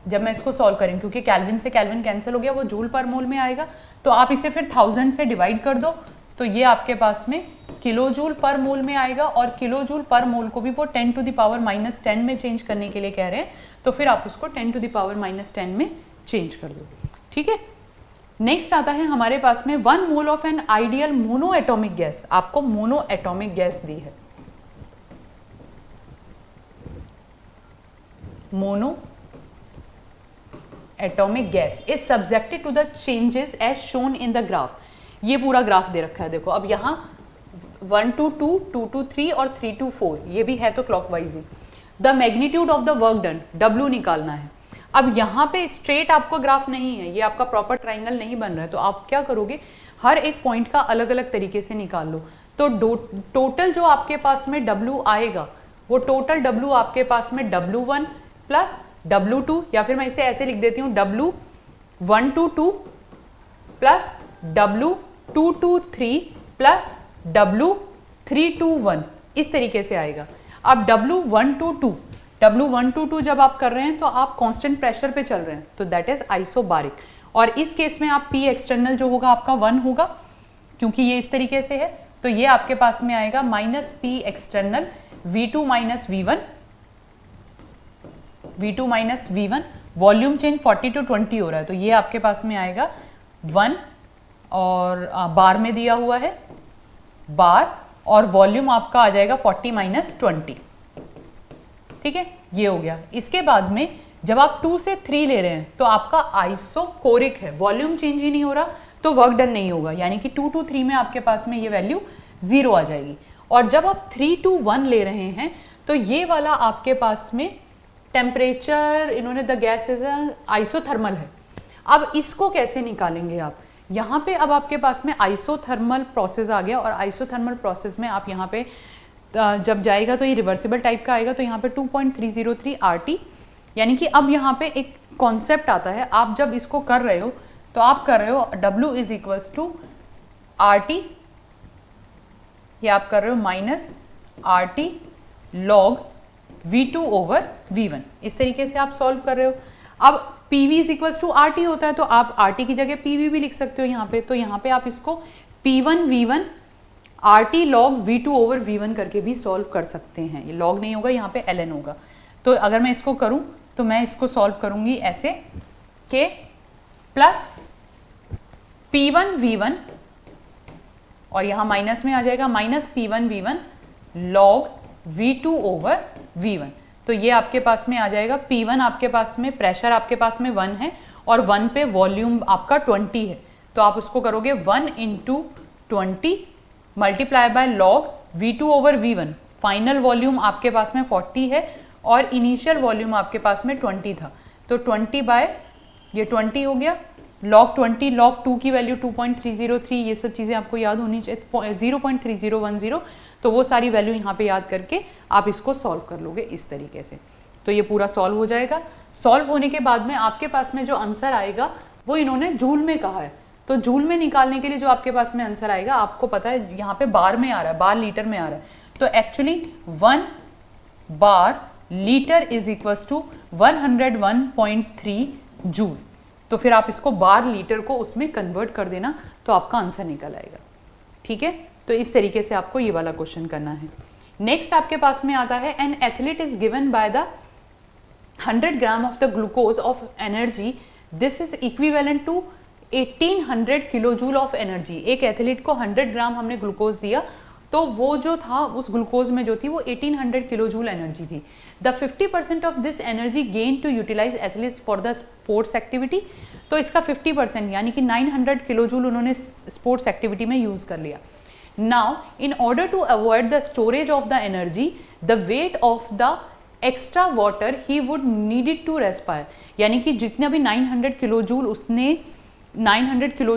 जब मैं इसको सॉल्व करें, क्योंकि केल्विन से केल्विन कैंसिल हो गया, वो जूल पर मोल में आएगा। तो आप इसे फिर 1000 से डिवाइड कर दो, तो ये आपके पास में किलो जूल पर मोल में आएगा, और किलो जूल पर मोल को भी वो 10 टू द पावर -10 में चेंज करने के लिए कह रहे हैं, तो फिर आप उसको 10 टू द पावर -10 में चेंज कर दो। ठीक है, नेक्स्ट आता है हमारे पास में 1 mole of an ideal monoatomic gas. आपको मोनो एटॉमिक गैस दी है, monoatomic gas is subjected to the changes as shown in the graph. ये पूरा ग्राफ दे रखा है, देखो अब यहाँ 1 to 2, 2 to 3 और 3 to 4, ये भी है तो clockwise he. The magnitude of the work done, W निकालना है। अब यहाँ पे स्ट्रेट आपको ग्राफ नहीं है, ये आपका प्रॉपर ट्राइंगल नहीं बन रहा है, तो आप क्या करोगे, हर एक पॉइंट का अलग अलग तरीके से निकाल लो। तो टोटल जो आपके पास में W आएगा, वो टोटल W आपके पास में W1 प्लस W2, या फिर मैं इसे ऐसे लिख देती हूँ W122 plus W223 plus W321, इस तरीके से आएगा। अब W122 जब आप कर रहे हैं तो आप कांस्टेंट प्रेशर पे चल रहे हैं, तो दैट इज आइसोबारिक, और इस केस में आप P एक्सटर्नल जो होगा आपका 1 होगा, क्योंकि ये इस तरीके से है, तो ये आपके पास में आएगा -P external V2 minus V1, volume change 40 to 20 हो रहा है, तो ये आपके पास में आएगा 1, और बार में दिया हुआ है बार, और वॉल्यूम आपका आ जाएगा 40 - 20। ठीक है, ये हो गया। इसके बाद में जब आप 2 से 3 ले रहे हैं तो आपका आइसोकोरिक है, वॉल्यूम चेंज ही नहीं हो रहा, तो वर्क डन नहीं होगा, यानी कि 2 to 3 में आपके पास में ये वैल्यू 0 आ जाएगी। और जब आप 3 to 1 ले रहे हैं तो ये वाला आपके पास में टेम्परेचर, इन्होंने द गैस इज आइसोथर्मल है। अब इसको कैसे निकालेंगे आप, यहाँ पे अब आपके पास में आइसोथर्मल प्रोसेस आ गया, और आइसोथर्मल प्रोसेस में आप यहाँ पे जब जाएगा तो ये रिवर्सिबल टाइप का आएगा, तो यहाँ पे 2.303 RT, यानी कि अब यहाँ पे एक कॉन्सेप्ट आता है, आप जब इसको कर रहे हो तो आप कर रहे हो W is equals to RT, ये आप कर रहे हो -RT log V2 over V1, इस तरीके से आप सॉल्व कर रहे हो। अब PV is equals to RT होता है, तो आप RT की जगह PV भी लिख सकते हो यहाँ पे, तो यहाँ पे आप इसको P1 V1 RT log V2 over V1 करके भी सॉल्व कर सकते हैं। ये log नहीं होगा, यहाँ पे ln होगा। तो अगर मैं इसको करूँ तो मैं इसको सॉल्व करूँगी ऐसे के प्लस P1 V1, और यहाँ माइनस में आ जाएगा -P1 V1 log V2 over V1, तो ये आपके पास में आ जाएगा। P1 आपके पास में प्रेशर आपके पास में 1 है, और 1 पे वॉल्यूम आपका 20 है, तो आप उसको करोगे 1 × 20 multiply by log V2 over V1। Final volume आपके पास में 40 है, और इनिशियल वॉल्यूम आपके पास में 20 था, तो 20 बाय ये 20 हो गया, log 20, log 2 की वैल्यू 2.303, ये सब चीज़ें आपको याद होनी चाहिए, 0.3010, तो वो सारी वैल्यू यहाँ पे याद करके आप इसको सॉल्व कर लोगे इस तरीके से। तो ये पूरा सॉल्व हो जाएगा। सॉल्व होने के बाद में आपके पास में जो आंसर आएगा वो इन्होंने जूल में कहा है, तो जूल में निकालने के लिए जो आपके पास में आंसर आएगा, आपको पता है यहाँ पे बार में आ रहा है, बार लीटर में आ रहा है, तो actually 1 bar litre is equals to 101.3 joule. तो फिर आप इसको बार लीटर को उसमें कन्वर्ट कर देना, तो आपका आंसर निकल आएगा। ठीक है, तो इस तरीके से आपको ये वाला क्वेश्चन करना है। नेक्स्ट आपके पास में आता है, an athlete is given by the 100 gram of the glucose of energy, this is equivalent to 1800 kilo joule of energy. एक एथलीट को 100 ग्राम हमने ग्लूकोज दिया, तो वो जो था उस ग्लूकोज में जो थी वो 1800 किलो जूल एनर्जी थी। The 50% of this energy gain to utilise athletes for the sports activity, तो इसका 50% यानी कि 900 किलो जूल उन्होंने स्पोर्ट्स एक्टिविटी में यूज कर लिया। Now in order to avoid the storage of the energy the weight of the extra water he would needed to respire, यानी कि जितने भी 900 किलो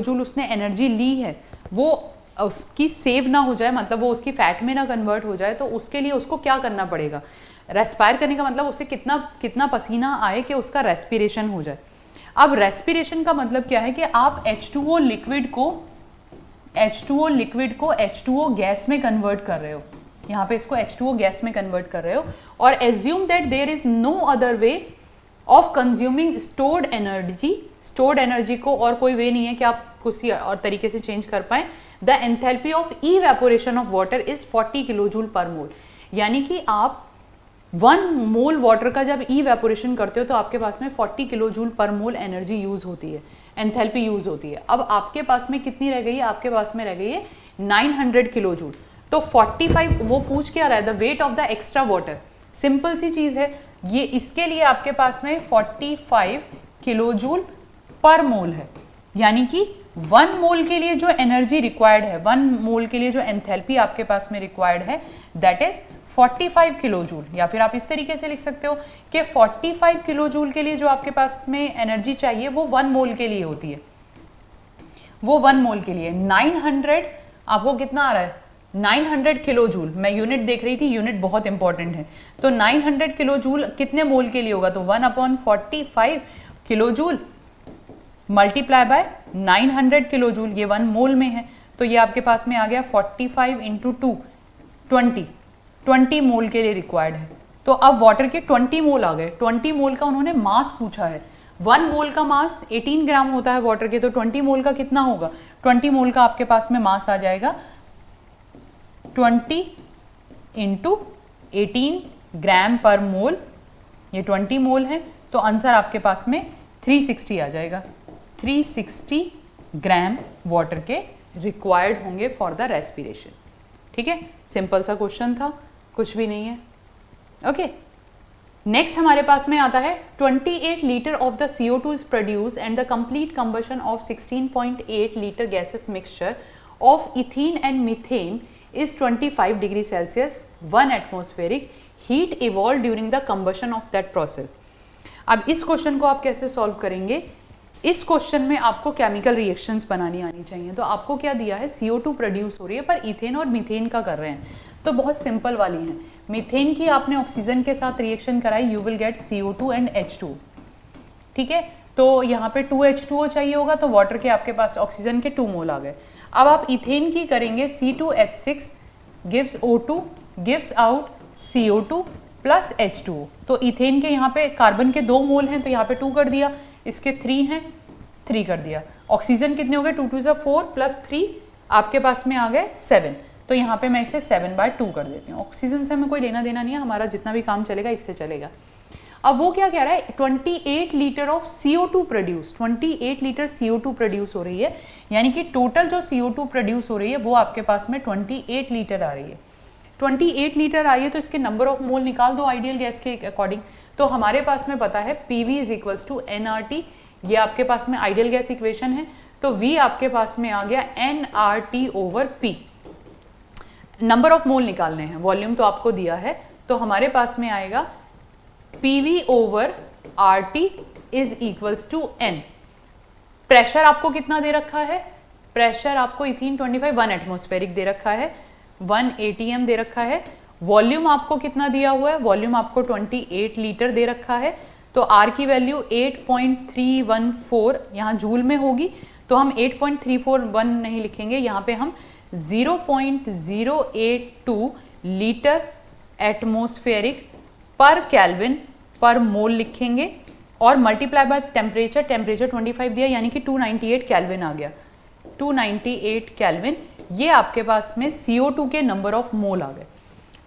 जूल उसने एनर्जी ली है वो उसकी सेव ना हो जाए, मतलब वो उसकी फैट में ना कन्वर्ट हो जाए, तो उसके लिए उसको क्या करना पड़ेगा, रेस्पायर करने का मतलब उसे कितना पसीना आए कि उसका रेस्पिरेशन हो जाए। अब रेस्पिरेशन का मतलब क्या है कि आप H2O लिक्विड को H2O गैस में कन्वर्ट कर रहे हो, यहाँ पे इसको H2O गैस में कन्वर्ट कर रहे हो, और assume that there is no other way of consuming stored energy को और कोई वे नहीं है कि आप किसी और तरीके से चेंज कर पाए। The enthalpy of evaporation of water is 40 kilo joule per mole, यानी कि आप 1 मोल वाटर का जब इवेपोरेशन करते हो तो आपके पास में 40 किलो जूल पर मोल एनर्जी यूज होती है, एंथैल्पी यूज होती है। अब आपके पास में कितनी रह गई है, आपके पास में रह गई है 900 किलो जूल। तो 45 वो पूछ क्या रहा है, the weight of the extra water, simple सी चीज है ये, इसके लिए आपके पास में 45 किलो जूल पर मोल है, यानी कि 1 मोल के लिए जो एनर्जी रिक्वायर्ड है, 1 मोल के लिए जो एंथैल्पी आपके पास में रिक्वायर्ड है दैट इज 45 किलो जूल। या फिर आप इस तरीके से लिख सकते हो कि 45 किलो जूल के लिए जो आपके पास में एनर्जी चाहिए वो 1 मोल के लिए होती है, वो 1 मोल के लिए 900, आपको कितना आ रहा है 900 किलो जूल, मैं यूनिट देख रही थी, यूनिट बहुत इंपॉर्टेंट है। तो 900 किलो जूल कितने मोल के लिए होगा, तो 1/45 kilo joule multiply by 900 kilo joule, ये 1 मोल में है, तो ये आपके पास में आ गया 45 इंटू 2 20 मोल के लिए रिक्वायर्ड है। तो अब वाटर के 20 मोल आ गए, 20 मोल का उन्होंने मास पूछा है, 1 मोल का मास 18 ग्राम होता है वाटर के, तो 20 मोल का कितना होगा, 20 मोल का आपके पास में मास आ जाएगा 20 इंटू 18 ग्राम पर मोल, ये 20 मोल है, तो आंसर आपके पास में 360 आ जाएगा, 360 ग्राम वाटर के रिक्वायर्ड होंगे फॉर द रेस्पिरेशन। ठीक है, सिंपल सा क्वेश्चन था, कुछ भी नहीं है। ओके, नेक्स्ट हमारे पास में आता है 28 litre of the CO2 is produce and the complete combustion of 16.8 litre gases mixture of ethene and methane is 25 degree Celsius, 1 atmospheric heat evolve during the combustion of that process. अब इस question को आप कैसे solve करेंगे, इस question में आपको chemical reactions बनानी आनी चाहिए। तो आपको क्या दिया है, CO2 प्रोड्यूस हो रही है, पर इथेन और मीथेन का कर रहे हैं, तो बहुत सिंपल वाली है। मीथेन की आपने ऑक्सीजन के साथ रिएक्शन कराई, you will gate CO2 and H2। ठीक है, तो यहाँ पे 2H2O चाहिए होगा, तो वाटर के आपके पास ऑक्सीजन के 2 मोल आ गए। अब आप इथेन की करेंगे, C2H6 gives O2 gives out CO2 plus H2O। तो इथेन के यहाँ पे कार्बन के 2 मोल हैं, तो यहाँ पे 2 कर दिया, इसके 3 हैं 3 कर दिया। ऑक्सीजन कितने हो गए, 2 2 4 प्लस 3 आपके पास में आ गए 7, तो यहाँ पे मैं इसे 7/2 कर देती हूँ। ऑक्सीजन से हमें कोई लेना देना नहीं है, हमारा जितना भी काम चलेगा इससे चलेगा। अब वो क्या कह रहा है, 28 litre of CO2 produce, 28 litre CO2 produce हो रही है, यानी कि टोटल जो CO2 प्रोड्यूस हो रही है वो आपके पास में 28 लीटर आ रही है। 28 लीटर आई है, तो इसके नंबर ऑफ मोल निकाल दो आइडियल गैस के अकॉर्डिंग। तो हमारे पास में पता है PV is equals to nRT, ये आपके पास में आइडियल गैस इक्वेशन है, तो V आपके पास में आ गया nRT over P। Number of mole निकालने हैं, वॉल्यूम तो आपको दिया है, तो हमारे पास में आएगा PV over RT is equals to N। Pressure आपको कितना दे रखा है, प्रेशर आपको इथीन 25 1 एटमॉस्फेरिक दे रखा है, 1 ATM दे रखा है। वॉल्यूम आपको कितना दिया हुआ है, वॉल्यूम आपको 28 लीटर दे रखा है, तो R की वैल्यू 8.314 यहाँ जूल में होगी, तो हम 8.341 नहीं लिखेंगे, यहाँ पे हम 0.082 लीटर एटमॉस्फेरिक पर केल्विन पर मोल लिखेंगे, और मल्टीप्लाई बाय टेम्परेचर, टेम्परेचर 25 दिया, यानी कि 298 केल्विन आ गया, 298 केल्विन। ये आपके पास में CO2 के नंबर ऑफ मोल आ गए,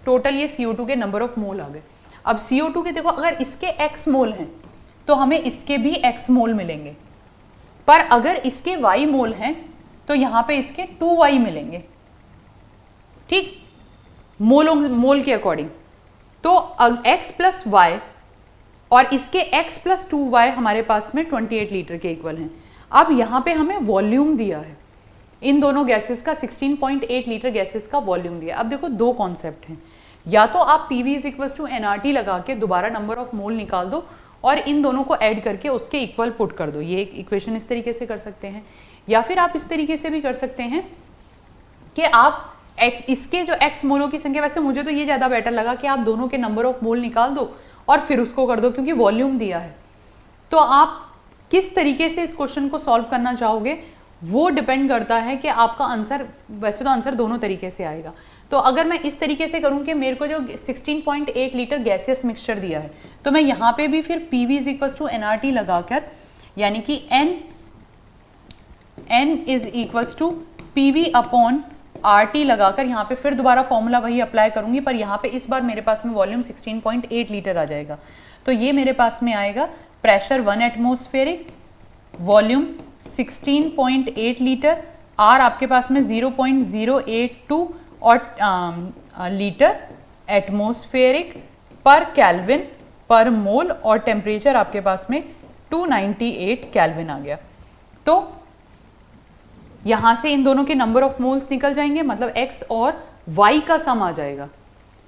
टोटल ये CO2 के नंबर ऑफ मोल आ गए। अब CO2 के देखो, अगर इसके X मोल हैं तो हमें इसके भी X मोल मिलेंगे, पर अगर इसके Y मोल हैं तो यहाँ पे इसके 2Y मिलेंगे। ठीक, मोल के अकॉर्डिंग। तो x प्लस वाई और इसके x प्लस 2y हमारे पास में 28 लीटर के इक्वल हैं। अब यहाँ पे हमें वॉल्यूम दिया है इन दोनों गैसेस का, 16.8 लीटर गैसेस का वॉल्यूम दिया। अब देखो दो कॉन्सेप्ट हैं, या तो आप PV is equal to nRT लगा के दोबारा नंबर ऑफ मोल निकाल दो और इन दोनों को ऐड करके उसके इक्वल पुट कर दो, ये इक्वेशन इस तरीके से कर सकते हैं। या फिर आप इस तरीके से भी कर सकते हैं कि आप x, इसके जो x मोलों की संख्या, वैसे मुझे तो ये ज़्यादा बेटर लगा कि आप दोनों के नंबर ऑफ मोल निकाल दो और फिर उसको कर दो, क्योंकि वॉल्यूम दिया है। तो आप किस तरीके से इस क्वेश्चन को सॉल्व करना चाहोगे वो डिपेंड करता है कि आपका आंसर, वैसे तो आंसर दोनों तरीके से आएगा। तो अगर मैं इस तरीके से करूं कि मेरे को जो 16.8 लीटर गैसियस मिक्सचर दिया है, तो मैं यहाँ पे भी फिर PV is equal to nRT लगाकर, यानी कि n is equals to PV upon RT लगाकर यहाँ पे फिर दोबारा फॉर्मूला वही अप्लाई करूंगी, पर यहाँ पे इस बार मेरे पास में वॉल्यूम 16.8 लीटर आ जाएगा। तो ये मेरे पास में आएगा pressure 1 atmospheric, volume 16.8 litre, R आपके पास में 0.082 और लीटर एटमॉस्फेरिक पर केल्विन पर मोल, और टेम्परेचर आपके पास में 298 केल्विन आ गया। तो यहाँ से इन दोनों के नंबर ऑफ मोल्स निकल जाएंगे, मतलब x और y का सम आ जाएगा।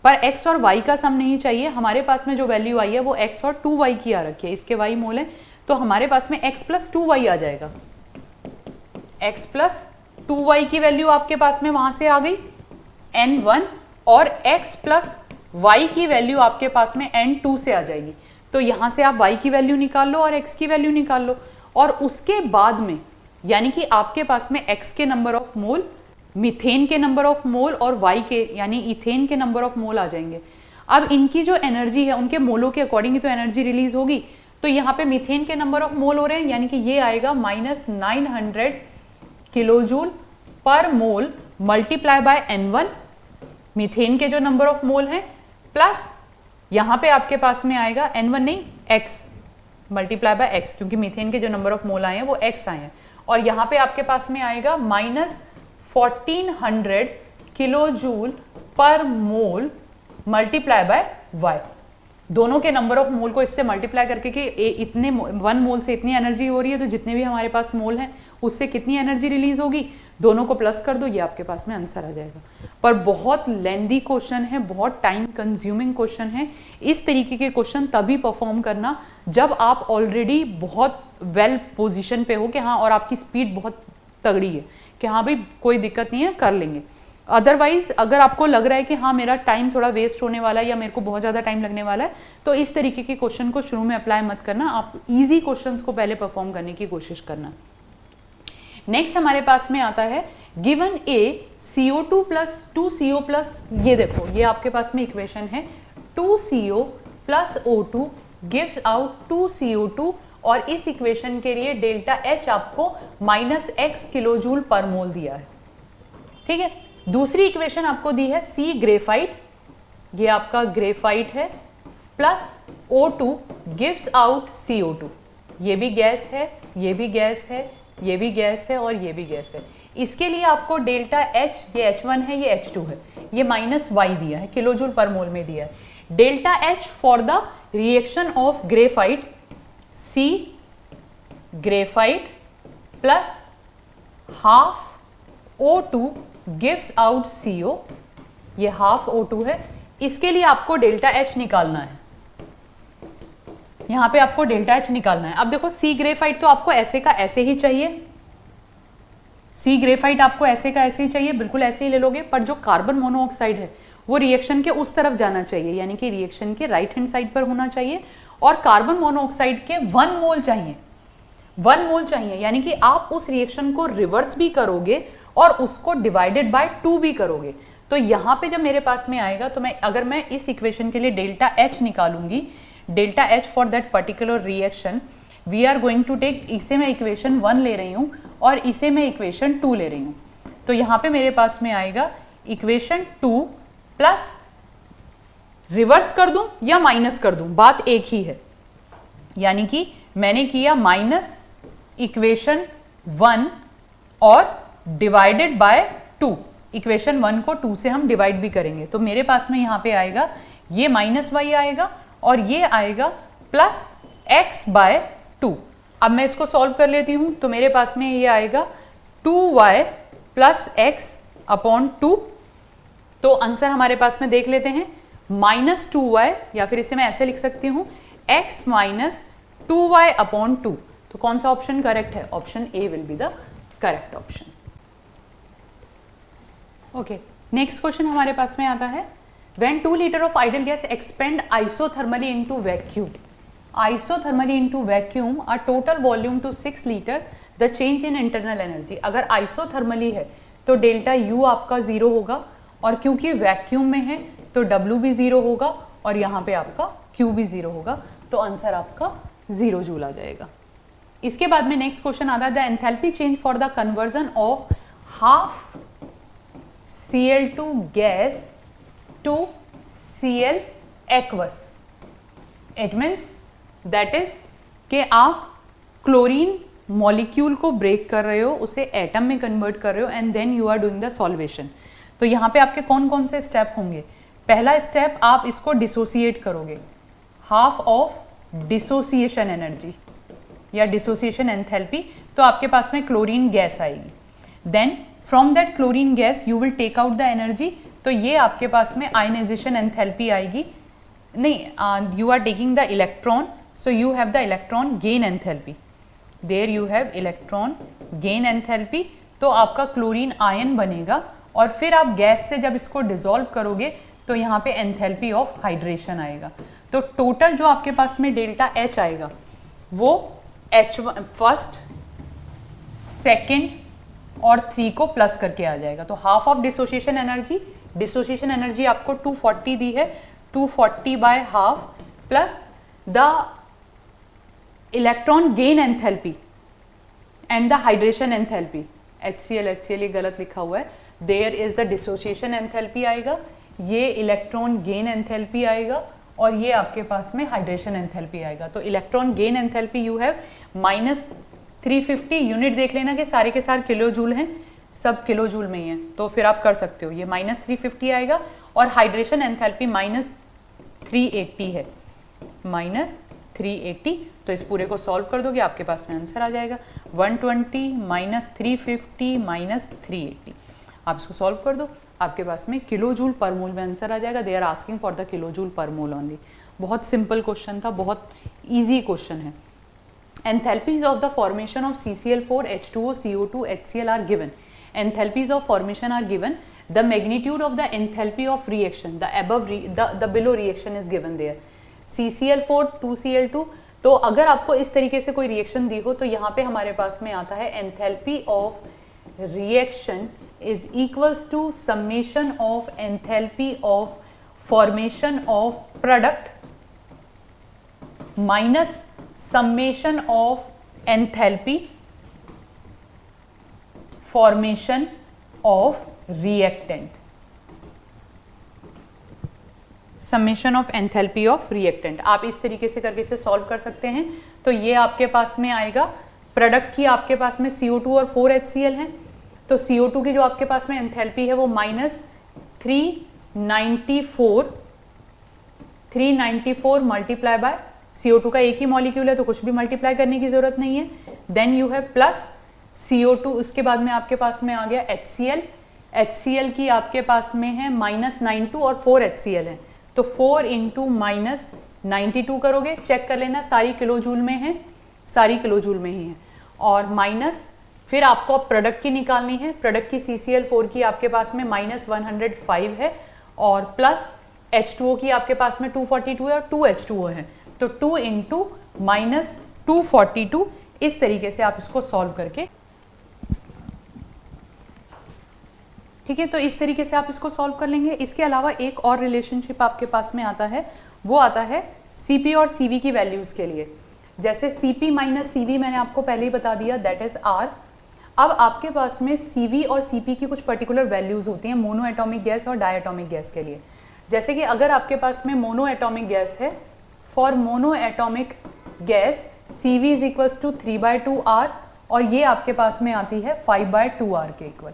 पर x और y का सम नहीं चाहिए, हमारे पास में जो वैल्यू आई है वो x और 2y की आ रखी है, इसके y मोल है, तो हमारे पास में x प्लस 2y आ जाएगा। x प्लस 2y की वैल्यू आपके पास में वहां से आ गई n1, और x प्लस y की वैल्यू आपके पास में n2 से आ जाएगी। तो यहाँ से आप y की वैल्यू निकाल लो और x की वैल्यू निकाल लो, और उसके बाद में यानी कि आपके पास में x के नंबर ऑफ मोल, मीथेन के नंबर ऑफ मोल और y के यानी इथेन के नंबर ऑफ मोल आ जाएंगे। अब इनकी जो एनर्जी है उनके मोलों के अकॉर्डिंग ही तो एनर्जी रिलीज होगी। तो यहाँ पे मीथेन के नंबर ऑफ मोल हो रहे हैं, यानी कि ये आएगा -900 kilojoule per mole multiply by n1, methane के जो नंबर ऑफ मोल हैं, प्लस यहाँ पे आपके पास में आएगा n1 नहीं x मल्टीप्लाई बाय x, क्योंकि मीथेन के जो नंबर ऑफ मोल आए हैं वो x आए हैं, और यहाँ पे आपके पास में आएगा -1400 kilojoule per mole multiply by y। दोनों के नंबर ऑफ मोल को इससे मल्टीप्लाई करके कि इतने 1 मोल से इतनी एनर्जी हो रही है, तो जितने भी हमारे पास मोल हैं उससे कितनी एनर्जी रिलीज होगी, दोनों को प्लस कर दो, ये आपके पास में आंसर आ जाएगा। पर बहुत लेंदी क्वेश्चन है, बहुत टाइम कंज्यूमिंग क्वेश्चन है। इस तरीके के क्वेश्चन तभी परफॉर्म करना जब आप ऑलरेडी बहुत वेल पोजीशन पे हो कि हाँ, और आपकी स्पीड बहुत तगड़ी है कि हाँ भाई कोई दिक्कत नहीं है, कर लेंगे। अदरवाइज अगर आपको लग रहा है कि हाँ मेरा टाइम थोड़ा वेस्ट होने वाला है या मेरे को बहुत ज़्यादा टाइम लगने वाला है, तो इस तरीके के क्वेश्चन को शुरू में अप्लाई मत करना, आप ईजी क्वेश्चन को पहले परफॉर्म करने की कोशिश करना। नेक्स्ट हमारे पास में आता है गिवन ए CO2 प्लस 2CO प्लस, ये देखो ये आपके पास में इक्वेशन है, 2CO plus O2 gives out 2CO2, और इस इक्वेशन के लिए डेल्टा H आपको -x किलोजूल पर मोल दिया है। ठीक है, दूसरी इक्वेशन आपको दी है C ग्रेफाइट, ये आपका ग्रेफाइट है, plus O2 gives out CO2, ये भी गैस है, ये भी गैस है, ये भी गैस है और ये भी गैस है। इसके लिए आपको डेल्टा H, ये H1 है, ये H2 है, ये -y दिया है, किलोजूल पर मोल में दिया है। Delta H for the reaction of graphite, C graphite plus half O2 gives out CO, ये हाफ O2 है, इसके लिए आपको डेल्टा H निकालना है। यहाँ पे आपको डेल्टा H निकालना है। अब देखो C ग्रेफाइट तो आपको ऐसे का ऐसे ही चाहिए, C ग्रेफाइट आपको ऐसे का ऐसे ही चाहिए, बिल्कुल ऐसे ही ले लोगे, पर जो कार्बन मोनोऑक्साइड है वो रिएक्शन के उस तरफ जाना चाहिए, यानी कि रिएक्शन के राइट हैंड साइड पर होना चाहिए, और कार्बन मोनोऑक्साइड के 1 मोल चाहिए, 1 मोल चाहिए, यानी कि आप उस रिएक्शन को रिवर्स भी करोगे और उसको डिवाइडेड बाय 2 भी करोगे। तो यहाँ पे जब मेरे पास में आएगा, तो अगर मैं इस इक्वेशन के लिए डेल्टा H निकालूंगी, delta H for that particular reaction, we are going to take, इसे मैं इक्वेशन 1 ले रही हूँ और इसे मैं इक्वेशन 2 ले रही हूँ। तो यहाँ पे मेरे पास में आएगा इक्वेशन 2 प्लस, रिवर्स कर दूं या माइनस कर दूं, बात एक ही है, यानी कि मैंने किया माइनस इक्वेशन 1 और डिवाइडेड बाय 2, इक्वेशन 1 को 2 से हम डिवाइड भी करेंगे, तो मेरे पास में यहाँ पे आएगा ये -y आएगा और ये आएगा प्लस x बाय 2। अब मैं इसको सॉल्व कर लेती हूँ, तो मेरे पास में ये आएगा 2y प्लस x अपॉन 2। तो आंसर हमारे पास में देख लेते हैं -2y, या फिर इसे मैं ऐसे लिख सकती हूँ x माइनस 2y अपॉन 2। तो कौन सा ऑप्शन करेक्ट है? Option A will be the correct option. Okay, next question हमारे पास में आता है when 2 litre of ideal gas expand isothermally into vacuum, isothermally into vacuum a total volume to 6 litre, the change in internal energy. अगर isothermally है तो delta U आपका 0 होगा, और क्योंकि वैक्यूम में है तो W भी 0 होगा, और यहाँ पे आपका Q भी 0 होगा, तो आंसर आपका 0 जूल आ जाएगा। इसके बाद में नेक्स्ट क्वेश्चन आता है the enthalpy change for the conversion of half Cl2 gas to Cl aqueous. It means that is कि आप क्लोरीन मॉलिक्यूल को ब्रेक कर रहे हो, उसे एटम में कन्वर्ट कर रहे हो, and then you are doing the solvation. तो यहाँ पे आपके कौन कौन से स्टेप होंगे? पहला स्टेप, आप इसको डिसोसिएट करोगे, हाफ ऑफ डिसोसिएशन एनर्जी या डिसोसिएशन एंथैल्पी, तो आपके पास में क्लोरीन गैस आएगी। Then from that chlorine gas you will take out the energy, तो ये आपके पास में आयनाइजेशन एंथैल्पी आएगी। नहीं, you are taking the electron, so you have the electron gain enthalpy, there you have electron gain enthalpy. तो आपका chlorine ion बनेगा, और फिर आप गैस से जब इसको डिसॉल्व करोगे तो यहाँ पे एंथैल्पी ऑफ हाइड्रेशन आएगा। तो टोटल जो आपके पास में डेल्टा H आएगा वो H1 फर्स्ट, सेकेंड और 3 को प्लस करके आ जाएगा। तो हाफ ऑफ डिसोसिएशन एनर्जी आपको 240 दी है, 240 by half plus the electron gain enthalpy and the hydration enthalpy. HCl ये गलत लिखा हुआ है, there is the dissociation enthalpy आएगा, ये इलेक्ट्रॉन गेन एंथैल्पी आएगा, और ये आपके पास में हाइड्रेशन एंथैल्पी आएगा। तो electron gain enthalpy you have -350। Unit देख लेना कि सारे के सारे किलो जूल हैं, सब किलो जूल में ही है, तो फिर आप कर सकते हो, ये -350 आएगा। और हाइड्रेशन एंथैल्पी -380 है, -380। तो इस पूरे को सॉल्व कर दोगे, आपके पास में आंसर आ जाएगा 120 -350 -380। आप इसको सॉल्व कर दो, आपके पास में किलो जूल पर मोल में आंसर आ जाएगा। They are asking for the kilo joule per mole only. बहुत सिंपल क्वेश्चन था, बहुत ईजी क्वेश्चन है। Enthalpies of the formation of CCl4 H2O CO2 HCl are given. Enthalpies of formation are given, the magnitude of the enthalpy of reaction, the below reaction is given there. CCl4 2Cl2। तो अगर आपको इस तरीके से कोई reaction दी हो तो यहाँ पे हमारे पास में आता है enthalpy of reaction is equals to summation of enthalpy of formation of product minus summation of enthalpy formation of reactant, summation of enthalpy of reactant। आप इस तरीके से करके इसे सॉल्व कर सकते हैं। तो ये आपके पास में आएगा, प्रोडक्ट की आपके पास में CO2 और 4 HCl है, तो CO2 की जो आपके पास में एंथैल्पी है वो -394 मल्टीप्लाई बाय CO2 का एक ही मॉलिक्यूल है तो कुछ भी मल्टीप्लाई करने की जरूरत नहीं है। Then you have plus CO2, उसके बाद में आपके पास में आ गया HCl की आपके पास में है -92 और 4 HCl है, तो 4 इंटू -92 करोगे, चेक कर लेना सारी किलो जूल में है, सारी किलो जूल में ही है, और माइनस फिर आपको प्रोडक्ट की निकालनी है। प्रोडक्ट की CCl4 की आपके पास में -105 है, और प्लस H2O की आपके पास में 242 है और 2 H2O है, तो 2 इंटू -242। इस तरीके से आप इसको सॉल्व करके, ठीक है, तो इस तरीके से आप इसको सॉल्व कर लेंगे। इसके अलावा एक और रिलेशनशिप आपके पास में आता है, वो आता है Cp और Cv की वैल्यूज के लिए। जैसे Cp माइनस Cv मैंने आपको पहले ही बता दिया, दैट इज R। अब आपके पास में Cv और Cp की कुछ पर्टिकुलर वैल्यूज होती हैं मोनो एटॉमिक गैस और डाई एटॉमिक गैस के लिए। जैसे कि अगर आपके पास में मोनो एटॉमिक गैस है, for monoatomic gas Cv is equals to 3/2 R, और ये आपके पास में आती है 5/2 R के equal.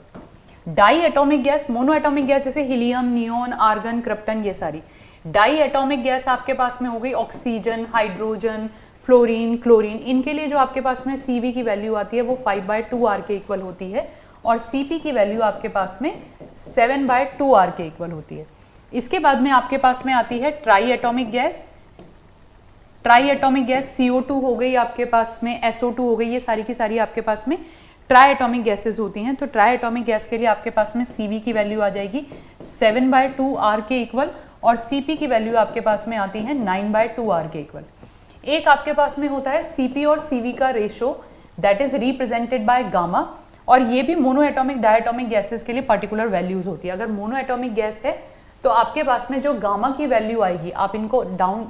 Diatomic gas, monoatomic gas जैसे हीलियम, नियोन, आर्गन, क्रिप्टन, ये सारी। डाई एटॉमिक गैस आपके पास में हो गई ऑक्सीजन, हाइड्रोजन, फ्लोरीन, क्लोरीन। इनके लिए जो आपके पास में Cv की वैल्यू आती है वो 5/2r के इक्वल होती है और Cp की वैल्यू आपके पास में 7/2r के इक्वल होती है। इसके बाद में आपके पास में आती है try atomic gas. Try atomic gas CO2 हो गई आपके पास में, SO2 हो गई, ये सारी की सारी आपके पास में ट्राई एटॉमिक गैसेज होती हैं। तो ट्राई एटॉमिक गैस के लिए आपके पास में Cv की वैल्यू आ जाएगी 7/2r के इक्वल और Cp की वैल्यू आपके पास में आती है 9/2r के इक्वल। एक आपके पास में होता है Cp और Cv का ratio, that is represented by gamma, और ये भी मोनो एटॉमिक डायटॉमिक गैसेस के लिए पर्टिकुलर वैल्यूज होती है। अगर मोनो एटॉमिक गैस है तो आपके पास में जो गामा की वैल्यू आएगी, आप इनको डाउन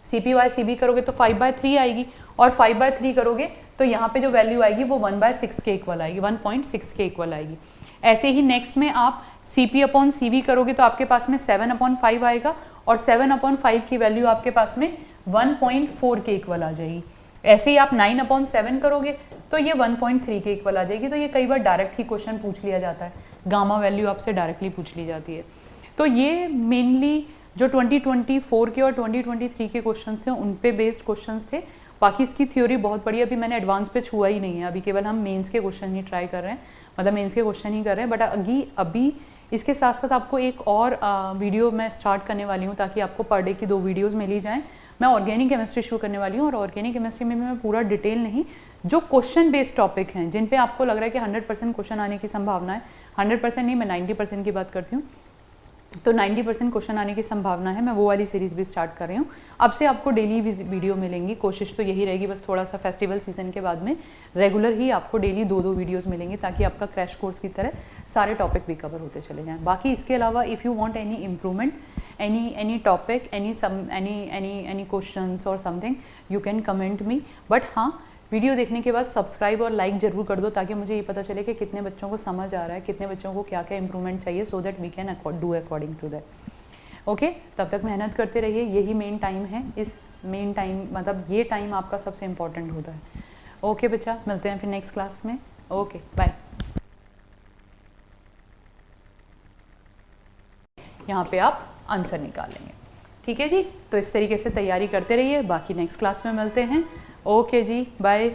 Cp/Cv करोगे तो 5/3 आएगी और 5/3 करोगे तो यहाँ पे जो वैल्यू आएगी वो 1/6 के इक्वल आएगी, 1.6 के इक्वल आएगी। ऐसे ही नेक्स्ट में आप Cp/Cv करोगे तो आपके पास में 7/5 आएगा और 7/5 की वैल्यू आपके पास में 1.4 के इक्वल आ जाएगी। ऐसे ही आप 9/7 करोगे तो ये 1.3 के इक्वल आ जाएगी। तो ये कई बार डायरेक्ट ही क्वेश्चन पूछ लिया जाता है, गामा वैल्यू आपसे डायरेक्टली पूछ ली जाती है। तो ये मेनली जो 2024 के और 2023 के क्वेश्चन थे उन पे बेस्ड क्वेश्चन थे। बाकी इसकी थ्योरी बहुत बड़ी, अभी मैंने एडवांस पे छुआ ही नहीं है, अभी केवल हम मेंस के क्वेश्चन ही ट्राई कर रहे हैं, मतलब मेंस के क्वेश्चन ही कर रहे हैं। बट अभी इसके साथ साथ आपको एक और वीडियो मैं स्टार्ट करने वाली हूँ ताकि आपको पर डे की 2 वीडियोज़ मिली जाएँ। मैं ऑर्गेनिक केमिस्ट्री शुरू करने वाली हूँ और ऑर्गेनिक केमिस्ट्री में भी मैं पूरा डिटेल नहीं, जो क्वेश्चन बेस्ड टॉपिक हैं जिन पे आपको लग रहा है कि 100% क्वेश्चन आने की संभावना है, 100% नहीं, मैं 90% की बात करती हूँ, तो 90% क्वेश्चन आने की संभावना है, मैं वो वाली सीरीज़ भी स्टार्ट कर रही हूँ। अब से आपको डेली वीडियो मिलेंगी, कोशिश तो यही रहेगी, बस थोड़ा सा फेस्टिवल सीजन के बाद में रेगुलर ही आपको डेली 2-2 वीडियोस मिलेंगी ताकि आपका क्रैश कोर्स की तरह सारे टॉपिक भी कवर होते चले जाएँ। बाकी इसके अलावा if you want any improvement, any topic, any questions or something, you can comment me। But हाँ, वीडियो देखने के बाद सब्सक्राइब और लाइक जरूर कर दो ताकि मुझे ये पता चले कि कितने बच्चों को समझ आ रहा है, कितने बच्चों को क्या क्या इंप्रूवमेंट चाहिए, so that we can do according to that. Okay, तब तक मेहनत करते रहिए, यही मेन टाइम है। इस मेन टाइम मतलब ये टाइम आपका सबसे इम्पोर्टेंट होता है। ओके बच्चा, मिलते हैं फिर नेक्स्ट क्लास में। Okay bye. यहाँ पे आप आंसर निकाल लेंगे, ठीक है जी। तो इस तरीके से तैयारी करते रहिए, बाकी नेक्स्ट क्लास में मिलते हैं। ओके जी, बाय।